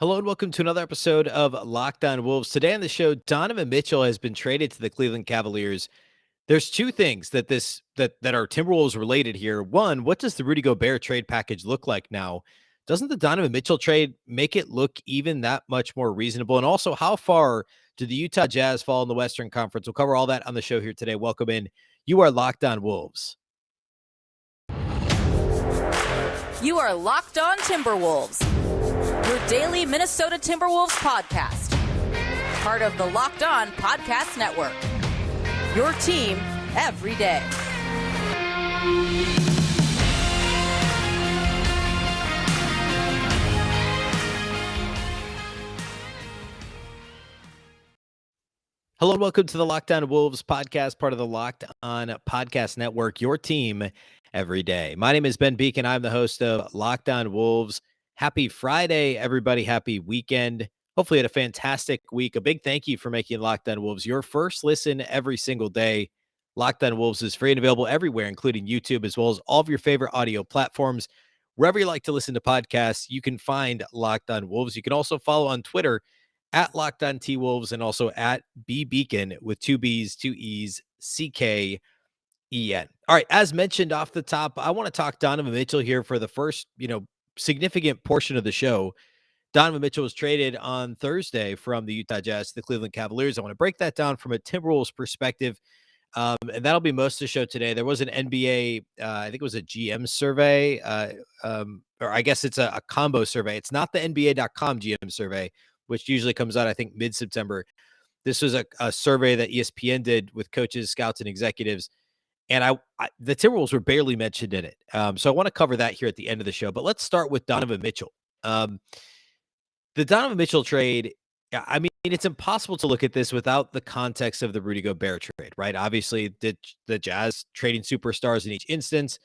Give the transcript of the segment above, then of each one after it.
Hello and welcome to another episode of Locked On Wolves. Today on the show, Donovan Mitchell has been traded to the Cleveland Cavaliers. There's two things that are Timberwolves related here. One, what does the Rudy Gobert trade package look like now? Doesn't the Donovan Mitchell trade make it look even that much more reasonable? And also, how far do the Utah Jazz fall in the Western Conference? We'll cover all that on the show here today. Welcome in. You are Locked On Wolves. You are Locked On Timberwolves, your daily Minnesota Timberwolves podcast. Part of the Locked On Podcast Network. Your team every day. Hello and welcome to the Locked On Wolves podcast, part of the Locked On Podcast Network, your team every day. My name is Ben Beecken. I'm the host of Locked On Wolves. Happy Friday, everybody. Happy weekend. Hopefully you had a fantastic week. A big thank you for making Locked On Wolves your first listen every single day. Locked On Wolves is free and available everywhere, including YouTube, as well as all of your favorite audio platforms. Wherever you like to listen to podcasts, you can find Locked On Wolves. You can also follow on Twitter at Locked On T Wolves and also at Beecken with two B's, two E's, CKEN. All right, as mentioned off the top, I want to talk Donovan Mitchell here for the first, significant portion of the show. Donovan Mitchell was traded on Thursday from the Utah Jazz to the Cleveland Cavaliers. I want to break that down from a Timberwolves perspective, and that'll be most of the show today. There was an NBA, I think it was a GM survey, or I guess it's a combo survey. It's not the NBA.com GM survey, which usually comes out, I think, mid-September. This was a survey that ESPN did with coaches, scouts, and executives. And the Timberwolves were barely mentioned in it. So I want to cover that here at the end of the show. But let's start with Donovan Mitchell. The Donovan Mitchell trade, I mean, it's impossible to look at this without the context of the Rudy Gobert trade, right? Obviously, the Jazz trading superstars in each instance.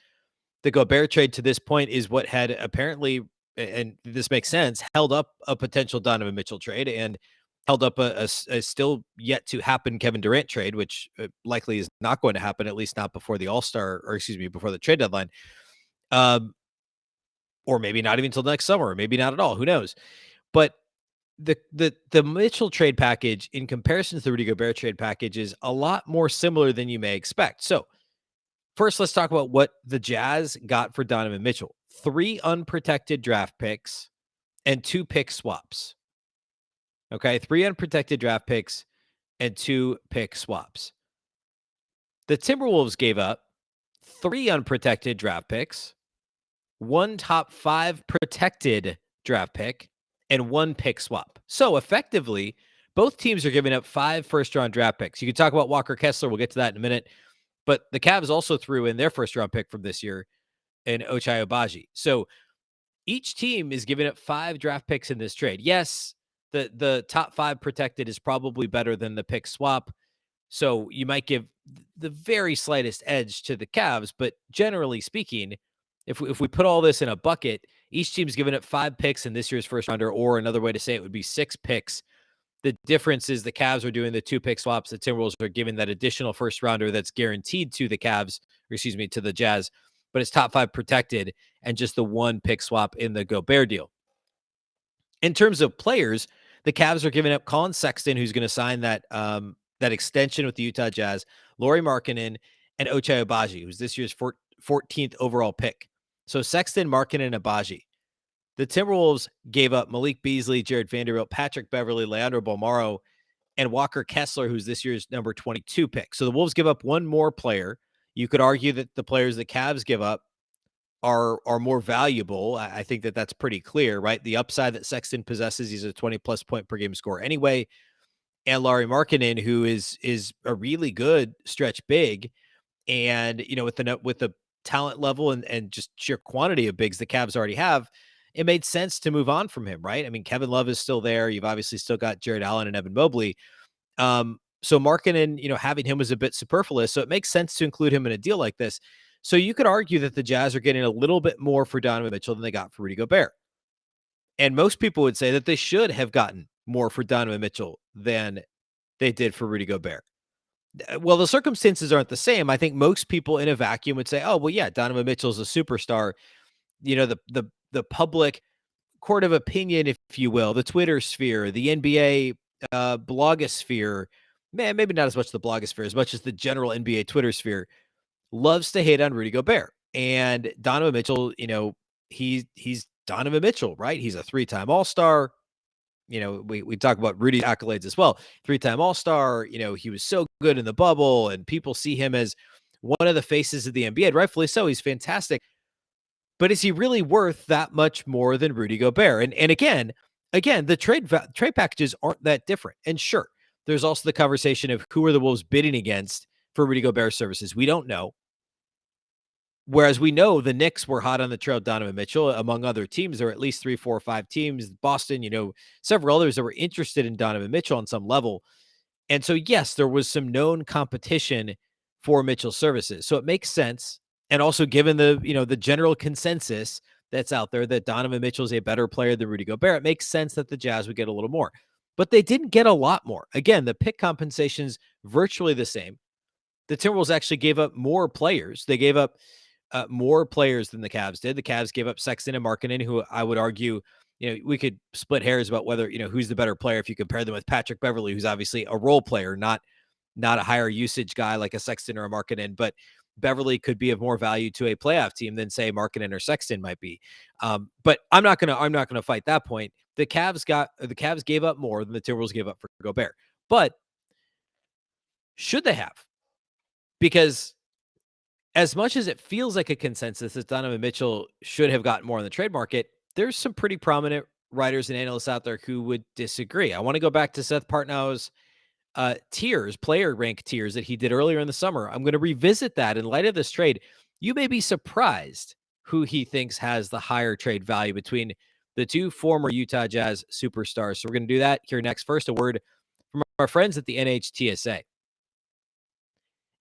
The Gobert trade to this point is what had apparently, and this makes sense, held up a potential Donovan Mitchell trade and held up a still yet to happen Kevin Durant trade, which likely is not going to happen, at least not before the All-Star, or excuse me, before the trade deadline. Or maybe not even until next summer, or maybe not at all. Who knows? But the Mitchell trade package in comparison to the Rudy Gobert trade package is a lot more similar than you may expect. So first, let's talk about what the Jazz got for Donovan Mitchell. 3 unprotected draft picks and 2 pick swaps. Okay, 3 unprotected draft picks and 2 pick swaps. The Timberwolves gave up 3 unprotected draft picks, 1 top 5 protected draft pick, and 1 pick swap. So effectively, both teams are giving up 5 first-round draft picks. You can talk about Walker Kessler. We'll get to that in a minute. But the Cavs also threw in their first-round pick from this year in Ochai Agbaji. So each team is giving up 5 draft picks in this trade. Yes, the top 5 protected is probably better than the pick swap. So you might give the very slightest edge to the Cavs. But generally speaking, if we put all this in a bucket, each team's giving up 5 picks in this year's first rounder, or another way to say it would be 6 picks. The difference is the Cavs are doing the 2 pick swaps. The Timberwolves are giving that additional first rounder that's guaranteed to the Cavs, or excuse me, to the Jazz, but it's top 5 protected and just the 1 pick swap in the Gobert deal. In terms of players, the Cavs are giving up Colin Sexton, who's going to sign that extension with the Utah Jazz, Lauri Markkanen, and Ochai Agbaji, who's this year's 14th overall pick. So Sexton, Markkanen, and Agbaji. The Timberwolves gave up Malik Beasley, Jared Vanderbilt, Patrick Beverley, Leandro Bolmaro, and Walker Kessler, who's this year's number 22 pick. So the Wolves give up 1 more player. You could argue that the players the Cavs give up are more valuable. I think that's pretty clear, right? The upside that Sexton possesses, he's a 20-plus point per game scorer anyway. And Lauri Markkanen, who is a really good stretch big. And, with the talent level and just sheer quantity of bigs the Cavs already have, it made sense to move on from him, right? I mean, Kevin Love is still there. You've obviously still got Jared Allen and Evan Mobley. So Markkanen, having him was a bit superfluous. So it makes sense to include him in a deal like this. So you could argue that the Jazz are getting a little bit more for Donovan Mitchell than they got for Rudy Gobert. And most people would say that they should have gotten more for Donovan Mitchell than they did for Rudy Gobert. Well, the circumstances aren't the same. I think most people in a vacuum would say, oh, well, yeah, Donovan Mitchell's a superstar. The public court of opinion, if you will, the Twitter sphere, the NBA blogosphere, man, maybe not as much the blogosphere as much as the general NBA Twitter sphere, loves to hate on Rudy Gobert. And Donovan Mitchell, he's Donovan Mitchell, right? He's a 3-time All-Star. We talk about Rudy's accolades as well. 3-time All-Star, he was so good in the bubble, and people see him as one of the faces of the NBA, and rightfully so. He's fantastic. But is he really worth that much more than Rudy Gobert? And again, the trade packages aren't that different. And sure, there's also the conversation of who are the Wolves bidding against for Rudy Gobert services. We don't know. Whereas we know the Knicks were hot on the trail of Donovan Mitchell, among other teams. There are at least 3, 4, 5 teams. Boston, several others that were interested in Donovan Mitchell on some level. And so, yes, there was some known competition for Mitchell's services. So it makes sense. And also given the general consensus that's out there that Donovan Mitchell is a better player than Rudy Gobert, it makes sense that the Jazz would get a little more. But they didn't get a lot more. Again, the pick compensation's virtually the same. The Timberwolves actually gave up more players. They gave up more players than the Cavs did. The Cavs gave up Sexton and Markkanen, who I would argue, we could split hairs about whether, who's the better player if you compare them with Patrick Beverley, who's obviously a role player, not a higher usage guy like a Sexton or a Markkanen, but Beverley could be of more value to a playoff team than say Markkanen or Sexton might be. But I'm not gonna fight that point. The Cavs gave up more than the Timberwolves gave up for Gobert, but should they have? Because as much as it feels like a consensus that Donovan Mitchell should have gotten more in the trade market, there's some pretty prominent writers and analysts out there who would disagree. I want to go back to Seth Partnow's player rank tiers that he did earlier in the summer. I'm going to revisit that in light of this trade. You may be surprised who he thinks has the higher trade value between the two former Utah Jazz superstars. So we're going to do that here next. First, a word from our friends at the NHTSA.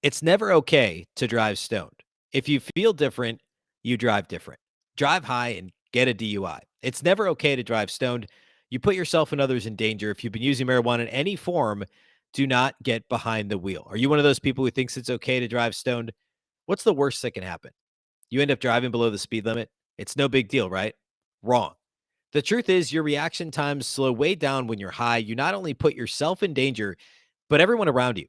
It's never okay to drive stoned. If you feel different, you drive different. Drive high and get a DUI. It's never okay to drive stoned. You put yourself and others in danger. If you've been using marijuana in any form, do not get behind the wheel. Are you one of those people who thinks it's okay to drive stoned? What's the worst that can happen? You end up driving below the speed limit. It's no big deal, right? Wrong. The truth is your reaction times slow way down when you're high. You not only put yourself in danger, but everyone around you.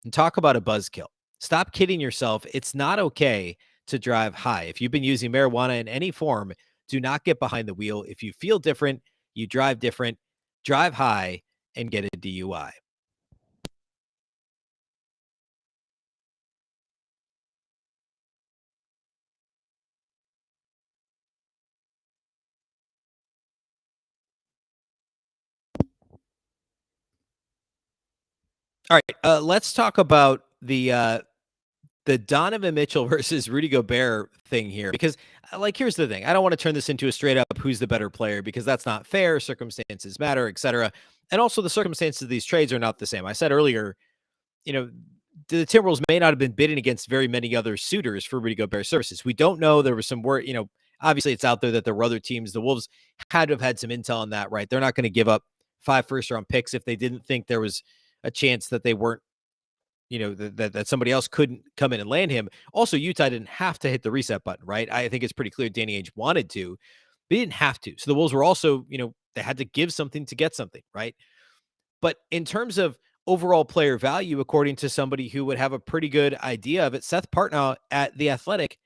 And talk about a buzzkill. Stop kidding yourself. It's not okay to drive high. If you've been using marijuana in any form, do not get behind the wheel. If you feel different, you drive different. Drive high and get a DUI. All right, let's talk about the Donovan Mitchell versus Rudy Gobert thing here, because here's the thing. I don't want to turn this into a straight up who's the better player, because that's not fair. Circumstances matter, etc. And also the circumstances of these trades are not the same. I said earlier, you know, the Timberwolves may not have been bidding against very many other suitors for Rudy Gobert services. We don't know. There was some word, obviously it's out there that there were other teams. The Wolves had to have had some intel on that, right? They're not going to give up 5 first-round picks if they didn't think there was a chance that they weren't, that somebody else couldn't come in and land him. Also, Utah didn't have to hit the reset button, right? I think it's pretty clear Danny Ainge wanted to, but he didn't have to. So the Wolves were also, they had to give something to get something, right? But in terms of overall player value, according to somebody who would have a pretty good idea of it, Seth Partnow at The Athletic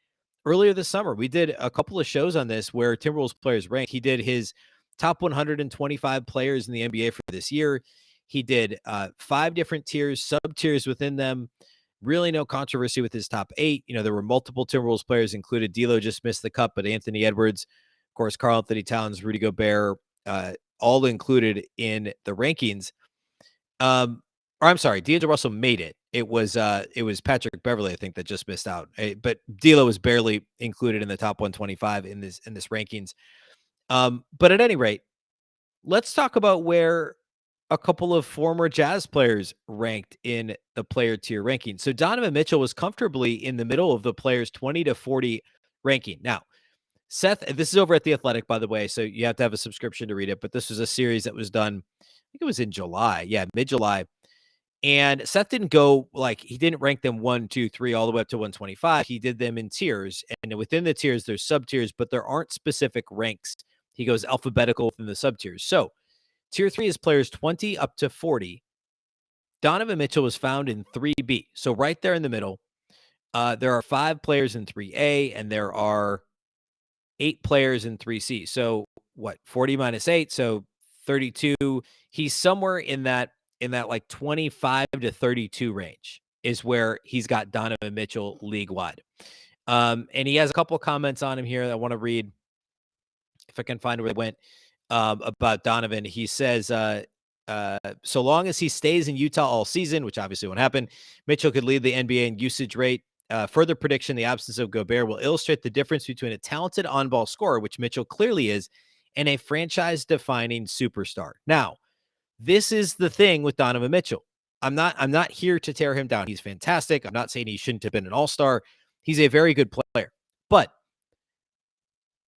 earlier this summer, we did a couple of shows on this where Timberwolves players rank. He did his top 125 players in the NBA for this year. He did 5 different tiers, sub-tiers within them. Really no controversy with his top 8. There were multiple Timberwolves players included. D'Lo just missed the cut, but Anthony Edwards, of course, Karl-Anthony Towns, Rudy Gobert, all included in the rankings. Or I'm sorry, D'Angelo Russell made it. It was Patrick Beverley, I think, that just missed out. But D'Lo was barely included in the top 125 in this rankings. But at any rate, let's talk about where a couple of former Jazz players ranked in the player tier ranking. So Donovan Mitchell was comfortably in the middle of the players 20 to 40 ranking. Now, Seth, this is over at The Athletic, by the way, so you have to have a subscription to read it, but this was a series that was done, I think it was in July. Yeah, mid-July. And Seth didn't go he didn't rank them 1, 2, 3, all the way up to 125. He did them in tiers. And within the tiers, there's sub tiers, but there aren't specific ranks He goes alphabetical within the sub-tiers. So tier 3 is players 20 up to 40. Donovan Mitchell was found in 3B. So right there in the middle. There are 5 players in 3A, and there are 8 players in 3C. So what? 40 minus 8, so 32. He's somewhere in that like 25 to 32 range is where he's got Donovan Mitchell league wide. And he has a couple of comments on him here that I want to read if I can find where they went about Donovan. He says, so long as he stays in Utah all season, which obviously won't happen, Mitchell could lead the NBA in usage rate. Further prediction, the absence of Gobert will illustrate the difference between a talented on-ball scorer, which Mitchell clearly is, and a franchise-defining superstar. Now, this is the thing with Donovan Mitchell. I'm not here to tear him down. He's fantastic. I'm not saying he shouldn't have been an all-star. He's a very good player. But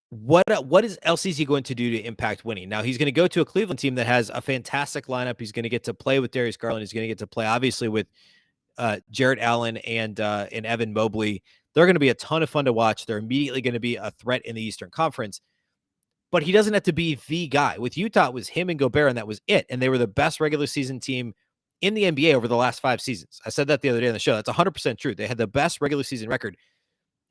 what else is he going to do to impact winning? Now, he's going to go to a Cleveland team that has a fantastic lineup. He's going to get to play with Darius Garland. He's going to get to play, obviously, with Jarrett Allen and Evan Mobley. They're going to be a ton of fun to watch. They're immediately going to be a threat in the Eastern Conference. But he doesn't have to be the guy. With Utah, it was him and Gobert, and that was it. And they were the best regular season team in the NBA over the last 5 seasons. I said that the other day on the show. That's 100% true. They had the best regular season record.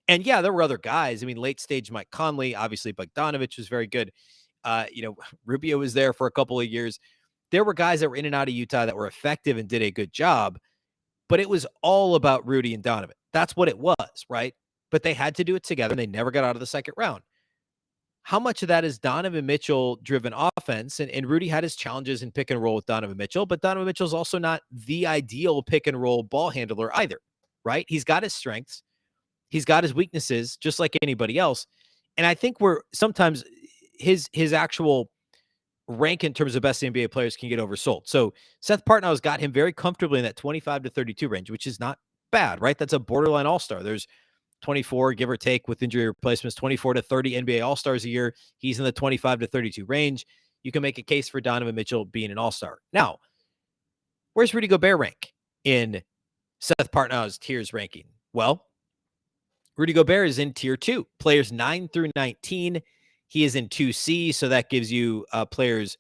And yeah, there were other guys. I mean, late stage Mike Conley, obviously Bogdanovich was very good. Rubio was there for a couple of years. There were guys that were in and out of Utah that were effective and did a good job. But it was all about Rudy and Donovan. That's what it was, right? But they had to do it together, and they never got out of the second round. How much of that is Donovan Mitchell-driven offense? And Rudy had his challenges in pick and roll with Donovan Mitchell, but Donovan Mitchell's also not the ideal pick and roll ball handler either, right? He's got his strengths. He's got his weaknesses, just like anybody else. And I think we're sometimes his actual rank in terms of best NBA players can get oversold. So Seth Partnow's got him very comfortably in that 25 to 32 range, which is not bad, right? That's a borderline all-star. There's 24, give or take, with injury replacements, 24 to 30 NBA all-stars a year. He's in the 25 to 32 range. You can make a case for Donovan Mitchell being an all-star. Now, where's Rudy Gobert rank in Seth Partnow's tiers ranking? Well, Rudy Gobert is in tier 2, players 9 through 19. He is in 2C, so that gives you players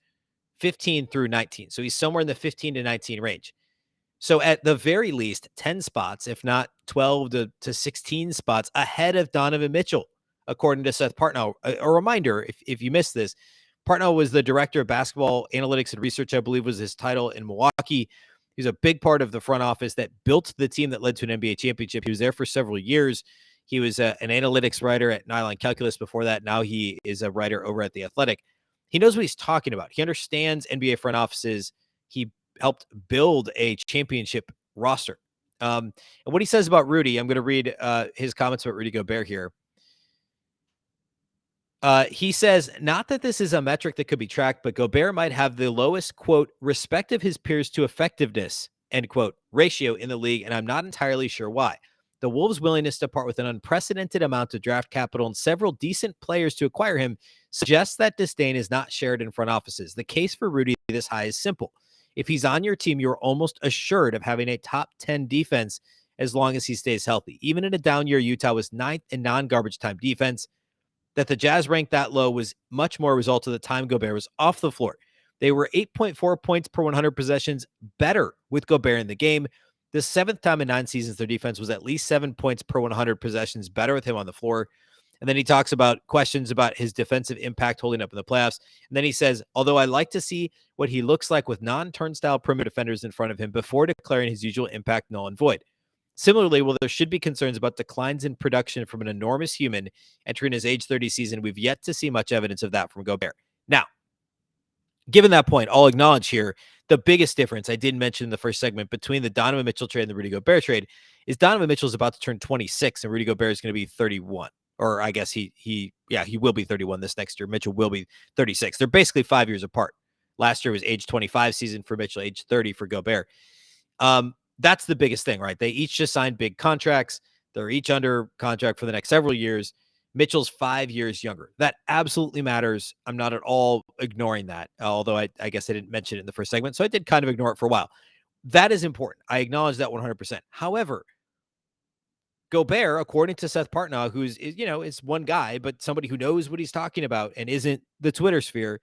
15 through 19. So he's somewhere in the 15 to 19 range. So at the very least, 10 spots, if not 12 to 16 spots ahead of Donovan Mitchell, according to Seth Partnow. A reminder, if you missed this, Partnow was the director of basketball analytics and research, I believe was his title in Milwaukee. He's a big part of the front office that built the team that led to an NBA championship. He was there for several years. He was an analytics writer at Nylon Calculus before that. Now he is a writer over at The Athletic. He knows what he's talking about. He understands NBA front offices. He helped build a championship roster. And what he says about Rudy, I'm going to read his comments about Rudy Gobert here. He says, not that this is a metric that could be tracked, but Gobert might have the lowest, quote, respect of his peers to effectiveness, end quote, ratio in the league, and I'm not entirely sure why. The Wolves' willingness to part with an unprecedented amount of draft capital and several decent players to acquire him suggests that disdain is not shared in front offices. The case for Rudy this high is simple. If he's on your team, you're almost assured of having a top 10 defense as long as he stays healthy. Even in a down year, Utah was 9th in non-garbage time defense. That the Jazz ranked that low was much more a result of the time Gobert was off the floor. They were 8.4 points per 100 possessions better with Gobert in the game. The 7th time in 9 seasons, their defense was at least 7 points per 100 possessions better with him on the floor. And then he talks about questions about his defensive impact holding up in the playoffs. And then he says, although I like to see what he looks like with non-turnstile perimeter defenders in front of him before declaring his usual impact null and void. Similarly, while there should be concerns about declines in production from an enormous human entering his age 30 season, we've yet to see much evidence of that from Gobert. Now, given that point, I'll acknowledge here the biggest difference I didn't mention in the first segment between the Donovan Mitchell trade and the Rudy Gobert trade is Donovan Mitchell is about to turn 26 and Rudy Gobert is going to be 31. Or I guess he will be 31 this next year. Mitchell will be 36. They're basically 5 years apart. Last year was age 25 season for Mitchell, age 30 for Gobert. That's the biggest thing, right? They each just signed big contracts. They're each under contract for the next several years. Mitchell's 5 years younger. That absolutely matters. I'm not at all ignoring that, although I guess I didn't mention it in the first segment, so I did kind of ignore it for a while. That is important. I acknowledge that 100%. However, Gobert, according to Seth Partnow, is one guy, but somebody who knows what he's talking about and isn't the Twitter sphere,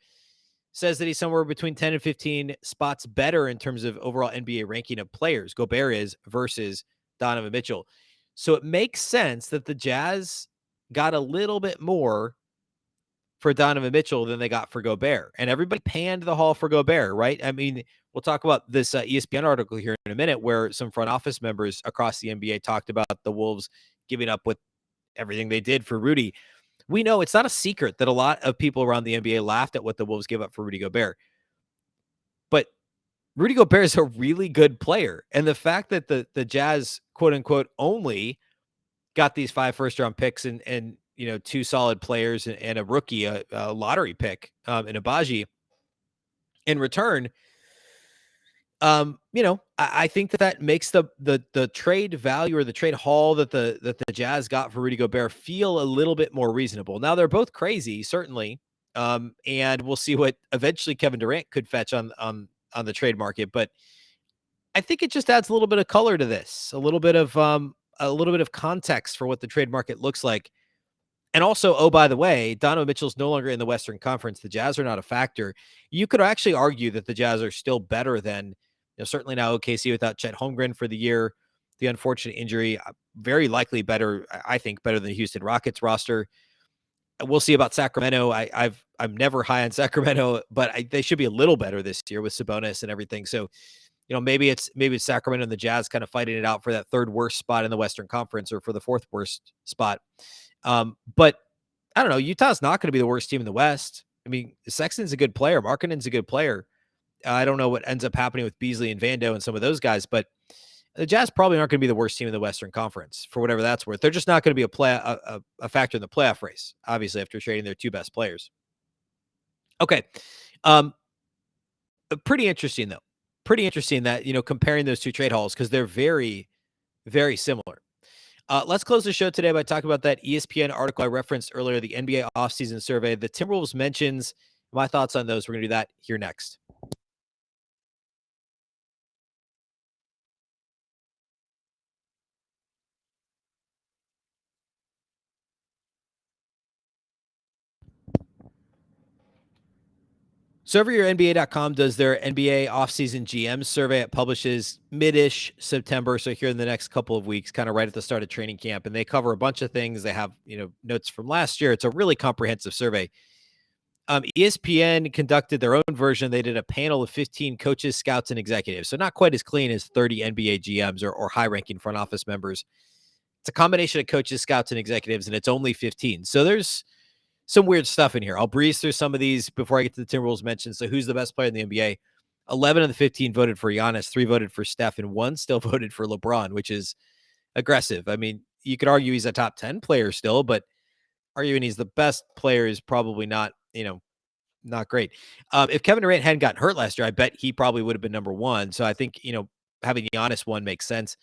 says that he's somewhere between 10 and 15 spots better in terms of overall NBA ranking of players. Gobert is versus Donovan Mitchell. So it makes sense that the Jazz got a little bit more for Donovan Mitchell than they got for Gobert. And everybody panned the hall for Gobert, right? I mean, we'll talk about this ESPN article here in a minute where some front office members across the NBA talked about the Wolves giving up with everything they did for Rudy. We know it's not a secret that a lot of people around the NBA laughed at what the Wolves gave up for Rudy Gobert. But Rudy Gobert is a really good player. And the fact that the Jazz, quote unquote, only got these 5 first-round picks and 2 solid players and a rookie, a lottery pick in Abaji in return, I think that makes the trade value or the trade haul that the Jazz got for Rudy Gobert feel a little bit more reasonable. Now they're both crazy, certainly, and we'll see what eventually Kevin Durant could fetch on the trade market. But I think it just adds a little bit of color to this, a little bit of context for what the trade market looks like. And also, oh, by the way, Donovan Mitchell's no longer in the Western Conference. The Jazz are not a factor. You could actually argue that the Jazz are still better than, certainly now OKC without Chet Holmgren for the year. The unfortunate injury, very likely better, I think, better than the Houston Rockets roster. We'll see about Sacramento. I'm never high on Sacramento, but they should be a little better this year with Sabonis and everything. So, maybe it's Sacramento and the Jazz kind of fighting it out for that third worst spot in the Western Conference or for the fourth worst spot. But I don't know. Utah's not going to be the worst team in the West. I mean, Sexton's a good player. Markkanen's a good player. I don't know what ends up happening with Beasley and Vando and some of those guys, but the Jazz probably aren't going to be the worst team in the Western Conference for whatever that's worth. They're just not going to be a factor in the playoff race, obviously, after trading their 2 best players. Okay. Pretty interesting, though. Pretty interesting that, comparing those 2 trade hauls because they're very, very similar. Let's close the show today by talking about that ESPN article I referenced earlier, the NBA offseason survey. The Timberwolves mentions my thoughts on those. We're going to do that here next. So EveryYearNBA.com does their NBA offseason GM survey. It publishes mid-ish September, so here in the next couple of weeks, kind of right at the start of training camp, and they cover a bunch of things. They have, notes from last year. It's a really comprehensive survey. ESPN conducted their own version. They did a panel of 15 coaches, scouts, and executives, so not quite as clean as 30 NBA GMs or high-ranking front office members. It's a combination of coaches, scouts, and executives, and it's only 15. So there's some weird stuff in here. I'll breeze through some of these before I get to the Timberwolves mentioned. So who's the best player in the NBA? 11 of the 15 voted for Giannis, 3 voted for Steph, and 1 still voted for LeBron, which is aggressive. I mean, you could argue he's a top 10 player still, but arguing he's the best player is probably not, not great. If Kevin Durant hadn't gotten hurt last year, I bet he probably would have been number 1. So I think, having Giannis 1 makes sense.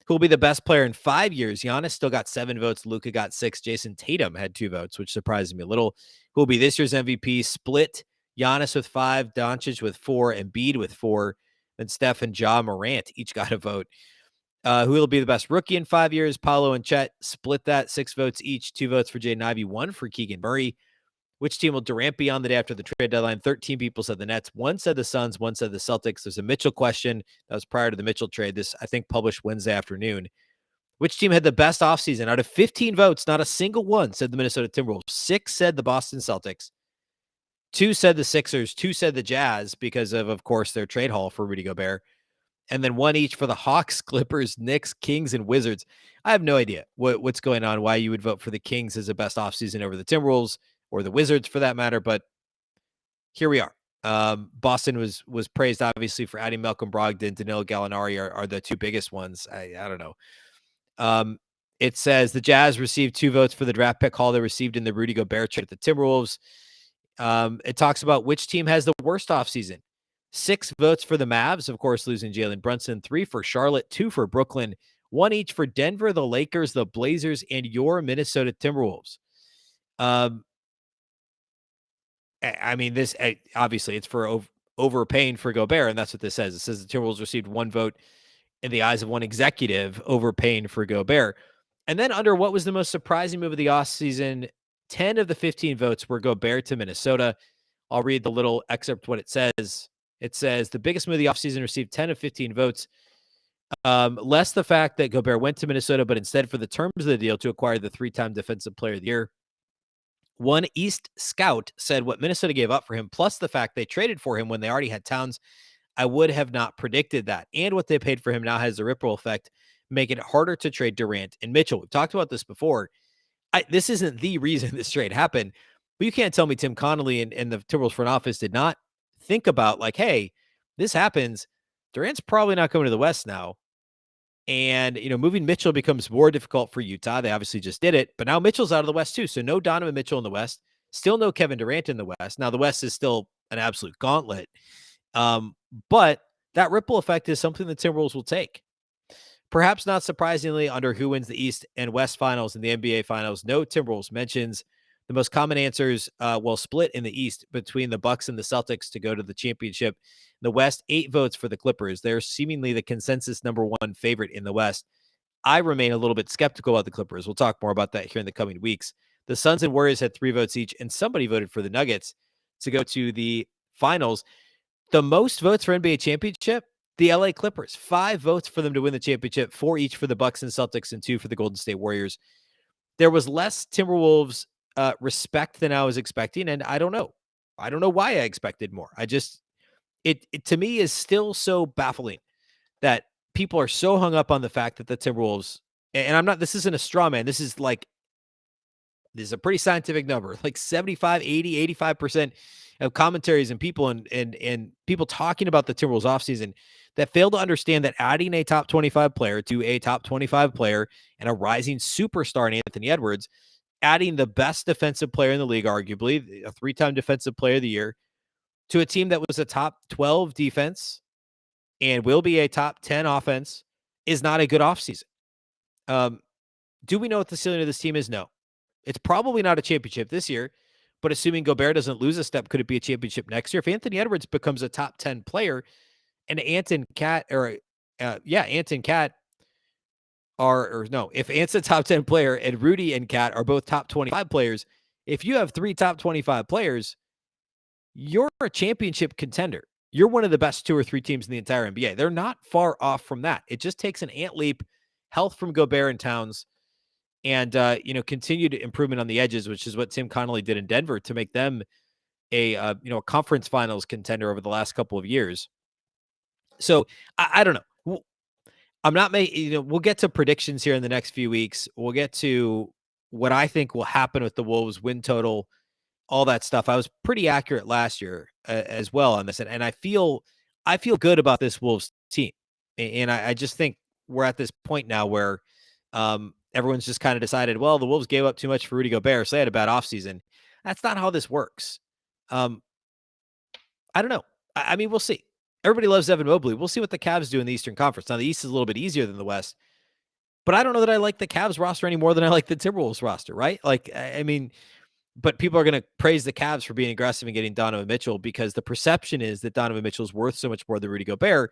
Who will be the best player in 5 years? Giannis still got 7 votes. Luka got 6. Jason Tatum had 2 votes, which surprised me a little. Who will be this year's MVP? Split. Giannis with 5, Doncic with 4, Embiid with 4, and Steph and Ja Morant each got a vote. Who will be the best rookie in 5 years? Paolo and Chet split that, 6 votes each. 2 votes for Jaden Ivey, 1 for Keegan Murray. Which team will Durant be on the day after the trade deadline? 13 people said the Nets. 1 said the Suns. 1 said the Celtics. There's a Mitchell question. That was prior to the Mitchell trade. This, I think, published Wednesday afternoon. Which team had the best offseason? Out of 15 votes, not a single one said the Minnesota Timberwolves. 6 said the Boston Celtics. 2 said the Sixers. 2 said the Jazz because of course, their trade haul for Rudy Gobert. And then 1 each for the Hawks, Clippers, Knicks, Kings, and Wizards. I have no idea what's going on, why you would vote for the Kings as the best offseason over the Timberwolves or the Wizards for that matter, but here we are. Boston was praised, obviously, for adding Malcolm Brogdon. Danilo Gallinari are the 2 biggest ones. I don't know. It says the Jazz received 2 votes for the draft pick haul they received in the Rudy Gobert trade at the Timberwolves. It talks about which team has the worst offseason. 6 votes for the Mavs, of course, losing Jalen Brunson. 3 for Charlotte, 2 for Brooklyn, 1 each for Denver, the Lakers, the Blazers, and your Minnesota Timberwolves. I mean, this obviously it's for overpaying for Gobert, and that's what this says. It says the Timberwolves received 1 vote in the eyes of 1 executive overpaying for Gobert. And then under what was the most surprising move of the offseason, 10 of the 15 votes were Gobert to Minnesota. I'll read the little excerpt what it says. It says the biggest move of the offseason received 10 of 15 votes. Less the fact that Gobert went to Minnesota, but instead for the terms of the deal to acquire the 3-time Defensive Player of the Year. One East scout said what Minnesota gave up for him, plus the fact they traded for him when they already had Towns, I would have not predicted that. And what they paid for him now has a ripple effect, making it harder to trade Durant and Mitchell. We've talked about this before. This isn't the reason this trade happened, but you can't tell me Tim Connolly and the Timberwolves front office did not think about like, hey, this happens. Durant's probably not coming to the West now. And, moving Mitchell becomes more difficult for Utah. They obviously just did it, but now Mitchell's out of the West too. So no Donovan Mitchell in the West, still no Kevin Durant in the West. Now the West is still an absolute gauntlet. But that ripple effect is something the Timberwolves will take. Perhaps not surprisingly, under who wins the East and West finals in the NBA finals, no Timberwolves mentions. The most common answers will split in the East between the Bucks and the Celtics to go to the championship. In the West, 8 votes for the Clippers. They're seemingly the consensus number 1 favorite in the West. I remain a little bit skeptical about the Clippers. We'll talk more about that here in the coming weeks. The Suns and Warriors had 3 votes each, and somebody voted for the Nuggets to go to the finals. The most votes for NBA championship, the LA Clippers. 5 votes for them to win the championship, 4 each for the Bucks and Celtics, and 2 for the Golden State Warriors. There was less Timberwolves respect than I was expecting, and I don't know. I don't know why I expected more. It to me is still so baffling that people are so hung up on the fact that the Timberwolves, and this isn't a straw man. This is a pretty scientific number, like 75, 80, 85% of commentaries and people and people talking about the Timberwolves offseason that fail to understand that adding a top 25 player to a top 25 player and a rising superstar in Anthony Edwards, adding the best defensive player in the league, arguably a 3-time Defensive Player of the Year, to a team that was a top 12 defense and will be a top 10 offense is not a good offseason. Do we know what the ceiling of this team is? No. It's probably not a championship this year, but assuming Gobert doesn't lose a step, could it be a championship next year? If Anthony Edwards becomes a top 10 player and Ant and Cat if Ant's a top 10 player and Rudy and Cat are both top 25 players, if you have 3 top 25 players, you're a championship contender. You're one of the best 2 or 3 teams in the entire NBA. They're not far off from that. It just takes an ant leap, health from Gobert and Towns, and continued improvement on the edges, which is what Tim Connolly did in Denver to make them a conference finals contender over the last couple of years. So I don't know. I'm not making, we'll get to predictions here in the next few weeks. We'll get to what I think will happen with the Wolves win total, all that stuff. I was pretty accurate last year as well on this. And I feel good about this Wolves team. And I just think we're at this point now where everyone's just kind of decided, well, the Wolves gave up too much for Rudy Gobert, so they had a bad offseason. That's not how this works. I don't know. I mean, we'll see. Everybody loves Evan Mobley. We'll see what the Cavs do in the Eastern Conference. Now, the East is a little bit easier than the West, but I don't know that I like the Cavs roster any more than I like the Timberwolves roster, right? But people are going to praise the Cavs for being aggressive and getting Donovan Mitchell because the perception is that Donovan Mitchell is worth so much more than Rudy Gobert.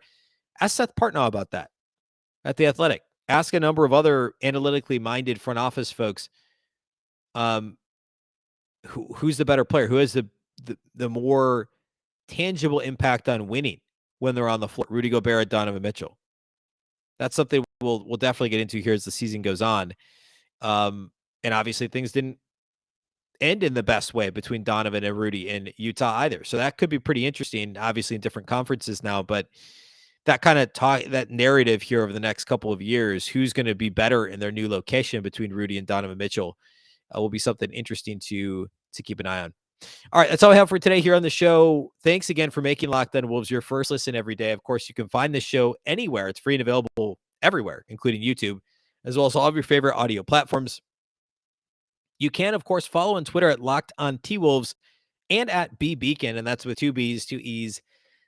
Ask Seth Partnow about that at The Athletic. Ask a number of other analytically minded front office folks who's the better player, who has the more tangible impact on winning when they're on the floor, Rudy Gobert or Donovan Mitchell. That's something we'll definitely get into here as the season goes on. And obviously things didn't end in the best way between Donovan and Rudy in Utah either. So that could be pretty interesting, obviously in different conferences now, but that kind of that narrative here over the next couple of years, who's going to be better in their new location between Rudy and Donovan Mitchell will be something interesting to keep an eye on. All right, that's all I have for today here on the show. Thanks again for making Locked On Wolves your first listen every day. Of course, you can find this show anywhere. It's free and available everywhere, including YouTube, as well as all of your favorite audio platforms. You can, of course, follow on Twitter at Locked On T-Wolves and at Beecken, and that's with 2 B's, 2 E's,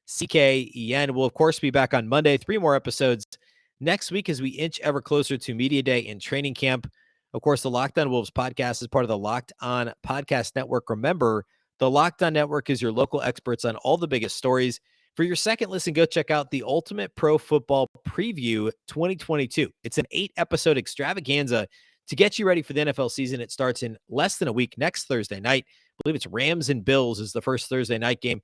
CKEN. We'll, of course, be back on Monday, 3 more episodes next week as we inch ever closer to Media Day and training camp. Of course, the Locked On Wolves podcast is part of the Locked On Podcast Network. Remember, the Locked On Network is your local experts on all the biggest stories. For your second listen, go check out the Ultimate Pro Football Preview 2022. It's an 8-episode extravaganza to get you ready for the NFL season. It starts in less than a week next Thursday night. I believe it's Rams and Bills is the first Thursday night game.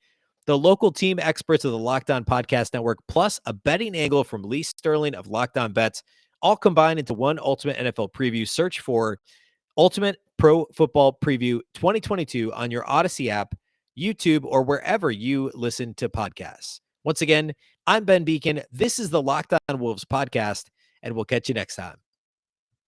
The local team experts of the Locked On Podcast Network, plus a betting angle from Lee Sterling of Locked On Bets, all combined into one ultimate NFL preview. Search for Ultimate Pro Football Preview 2022 on your Odyssey app, YouTube, or wherever you listen to podcasts. Once again, I'm Ben Beecken. This is the Locked On Wolves podcast, and we'll catch you next time.